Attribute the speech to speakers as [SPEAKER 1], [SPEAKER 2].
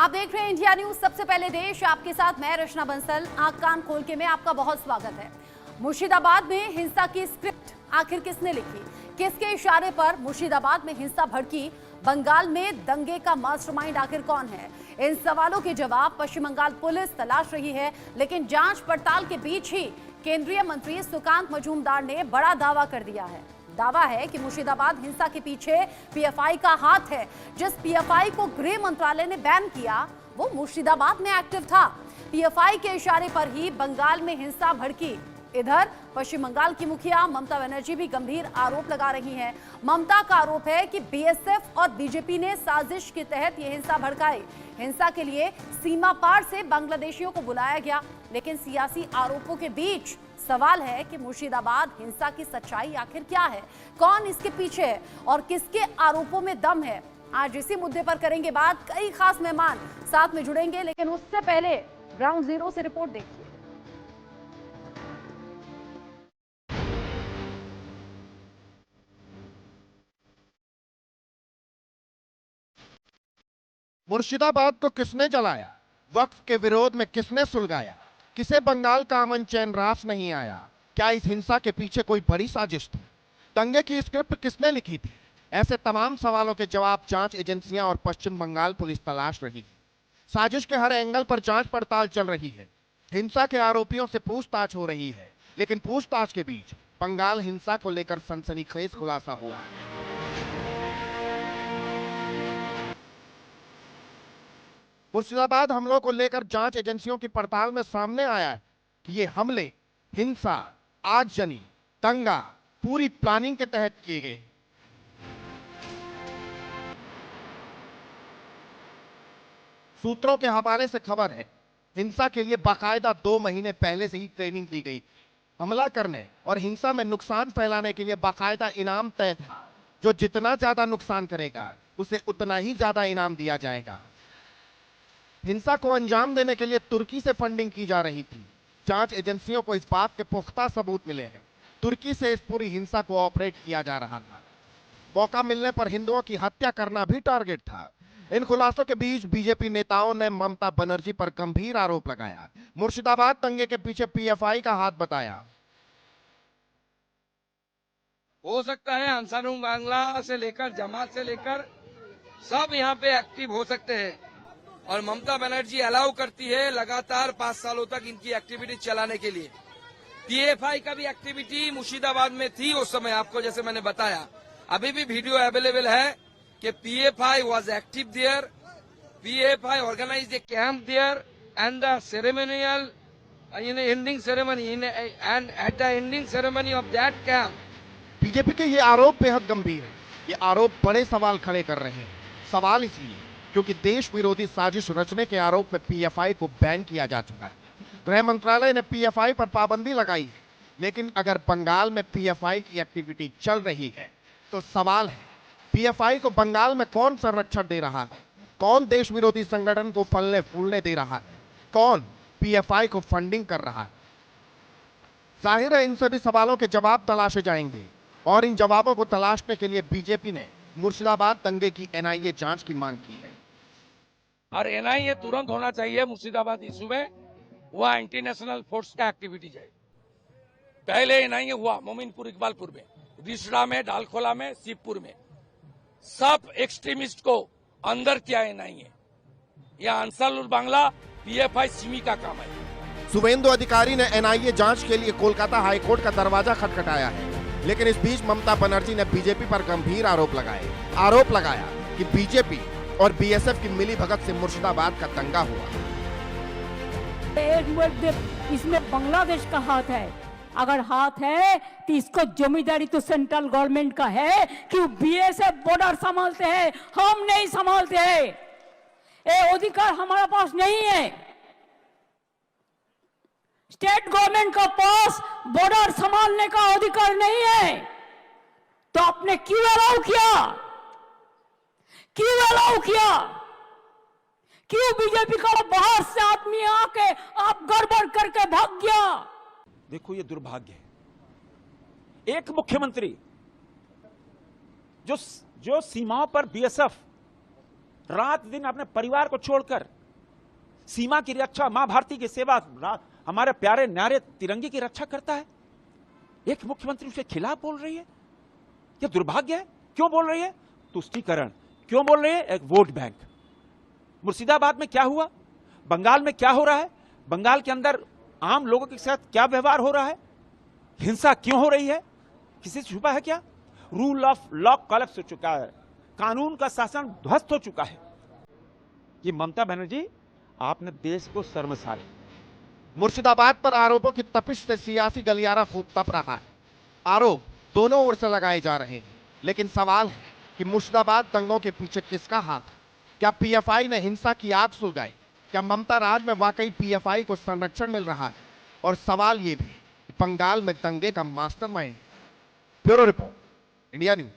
[SPEAKER 1] आप देख रहे हैं इंडिया न्यूज, सबसे पहले देश। आपके साथ मैं रचना बंसल। आंख कान खोल के में आपका बहुत स्वागत है। मुर्शिदाबाद में हिंसा की स्क्रिप्ट आखिर किसने लिखी? किसके इशारे पर मुर्शिदाबाद में हिंसा भड़की? बंगाल में दंगे का मास्टरमाइंड आखिर कौन है? इन सवालों के जवाब पश्चिम बंगाल पुलिस तलाश रही है, लेकिन जांच पड़ताल के बीच ही केंद्रीय मंत्री सुकांत मजूमदार ने बड़ा दावा कर दिया है। दावा है कि मुर्शिदाबाद हिंसा के पीछे पीएफआई का हाथ है। जिस पीएफआई को गृह मंत्रालय ने बैन किया, वो मुर्शिदाबाद में एक्टिव था। पीएफआई के इशारे पर ही बंगाल में हिंसा भड़की। इधर पश्चिम बंगाल की मुखिया ममता बनर्जी भी गंभीर आरोप लगा रही हैं। ममता का आरोप है कि बीएसएफ और बीजेपी ने साजिश के तहत यह हिंसा भड़काई। हिंसा के लिए सीमा पार से बांग्लादेशियों को बुलाया गया, लेकिन सियासी आरोपों के बीच सवाल है कि मुर्शिदाबाद हिंसा की सच्चाई आखिर क्या है, कौन इसके पीछे है और किसके आरोपों में दम है। आज इसी मुद्दे पर करेंगे बात। कई खास मेहमान साथ में जुड़ेंगे, लेकिन उससे पहले ग्राउंड जीरो से रिपोर्ट देखिए।
[SPEAKER 2] मुर्शिदाबाद को किसने जलाया? वक्फ के विरोध में किसने सुलगाया? किसे बंगाल का अमन चैन रास नहीं आया? क्या इस हिंसा के पीछे कोई बड़ी साजिश थी? दंगे की स्क्रिप्ट किसने लिखी थी? ऐसे तमाम सवालों के जवाब जांच एजेंसियां और पश्चिम बंगाल पुलिस तलाश रही है। साजिश के हर एंगल पर जांच पड़ताल चल रही है। हिंसा के आरोपियों से पूछताछ हो रही है, लेकिन पूछताछ के बीच बंगाल हिंसा को लेकर सनसनीखेज खुलासा हुआ है। मुर्शिदाबाद हमलों को लेकर जांच एजेंसियों की पड़ताल में सामने आया है कि ये हमले, हिंसा, आगजनी, दंगा पूरी प्लानिंग के तहत किए गए। सूत्रों के हवाले से खबर है, हिंसा के लिए बाकायदा 2 महीने पहले से ही ट्रेनिंग दी गई। हमला करने और हिंसा में नुकसान फैलाने के लिए बाकायदा इनाम तय था। जो जितना ज्यादा नुकसान करेगा, उसे उतना ही ज्यादा इनाम दिया जाएगा। हिंसा को अंजाम देने के लिए तुर्की से फंडिंग की जा रही थी। जांच एजेंसियों को इस बात के पुख्ता सबूत मिले हैं। तुर्की से इस पूरी हिंसा को ऑपरेट किया जा रहा था। मौका मिलने पर हिंदुओं की हत्या करना भी टारगेट था। इन खुलासों के बीच बीजेपी नेताओं ने ममता बनर्जी पर गंभीर आरोप लगाया। मुर्शिदाबाद दंगे के पीछे पीएफआई का हाथ बताया।
[SPEAKER 3] हो सकता है अंसारुल बांग्ला से लेकर जमात से लेकर सब यहाँ पे एक्टिव हो सकते हैं, और ममता बनर्जी अलाउ करती है लगातार 5 सालों तक इनकी एक्टिविटी चलाने के लिए। पीएफआई का भी एक्टिविटी मुर्शिदाबाद में थी उस समय, आपको जैसे मैंने बताया। अभी भी वीडियो अवेलेबल है कि PFI was active there, PFI organised a camp there and the ceremonial ending ceremony and at the ending ceremony of that camp.
[SPEAKER 2] BJP के ये आरोप बेहद गंभीर है। ये आरोप बड़े सवाल खड़े कर रहे हैं। सवाल इसलिए क्योंकि देश विरोधी साजिश रचने के आरोप में पीएफआई को बैन किया जा चुका है। गृह मंत्रालय ने पीएफआई पर पाबंदी लगाई है, लेकिन अगर बंगाल में पीएफआई की एक्टिविटी चल रही है तो सवाल है, पीएफआई को बंगाल में कौन संरक्षण दे रहा है? कौन देश विरोधी संगठन को फलने फूलने दे रहा है? कौन पीएफआई को फंडिंग कर रहा है? जाहिर है इन सभी सवालों के जवाब तलाशे जाएंगे, और इन जवाबों को तलाशने के लिए बीजेपी ने मुर्शिदाबाद दंगे की एनआईए जांच की मांग की है।
[SPEAKER 3] और एनआईए तुरंत होना चाहिए मुर्शिदाबाद इशू में। वह एंटी नेशनल फोर्स का एक्टिविटी है। पहले एनआईए हुआ मोमिनपुर, इकबालपुर में, रिसड़ा में, डालखोला में, शिवपुर में। सब एक्सट्रीमिस्ट को अंदर किया एनआईए। यह अंसारुल बांग्ला पीएफआई सिमी का काम है।
[SPEAKER 2] शुभेंदु अधिकारी ने एनआईए जांच के लिए कोलकाता हाईकोर्ट का दरवाजा खटखटाया है, लेकिन इस बीच ममता बनर्जी ने बीजेपी पर गंभीर आरोप लगाया कि बीजेपी और बीएसएफ की मिलीभगत से मुर्शिदाबाद का दंगा हुआ।
[SPEAKER 4] इसमें बांग्लादेश का हाथ है। अगर हाथ है तो इसको जिम्मेदारी तो सेंट्रल गवर्नमेंट का है कि बीएसएफ बॉर्डर संभालते हैं, हम नहीं संभालते हैं। ये अधिकार हमारे पास नहीं है। स्टेट गवर्नमेंट का पास बॉर्डर संभालने का अधिकार नहीं है। तो आपने क्यों अलाउ किया? क्यों बीजेपी का बाहर से आदमी आके आप गड़बड़ करके भाग गया?
[SPEAKER 5] देखो, ये दुर्भाग्य है। एक मुख्यमंत्री जो सीमाओं पर बीएसएफ रात दिन अपने परिवार को छोड़कर सीमा की रक्षा, मां भारती की सेवा, हमारे प्यारे न्यारे तिरंगे की रक्षा करता है। एक मुख्यमंत्री उसके खिलाफ बोल रही है। यह दुर्भाग्य है। क्यों बोल रही है? तुष्टीकरण। क्यों बोल रही है? एक वोट बैंक। मुर्शिदाबाद में क्या हुआ? बंगाल में क्या हो रहा है? बंगाल के अंदर आम लोगों के साथ क्या व्यवहार हो रहा है? हिंसा क्यों हो रही है? किसी से छुपा है क्या? रूल ऑफ लॉ कोलैप्स हो चुका है, कानून का शासन ध्वस्त हो चुका है। ये ममता बनर्जी, आपने देश को शर्मसार।
[SPEAKER 2] मुर्शिदाबाद पर आरोपों की तपिश से सियासी गलियारा खूब तप रहा है। आरोप दोनों ओर से लगाए जा रहे हैं, लेकिन सवाल है कि मुर्शिदाबाद दंगों के पीछे किसका हाथ है? क्या पीएफआई ने हिंसा की आग सुलगाई? क्या ममता राज में वाकई पीएफआई को संरक्षण मिल रहा है? और सवाल ये भी, बंगाल में दंगे का mastermind. Bureau report, India news.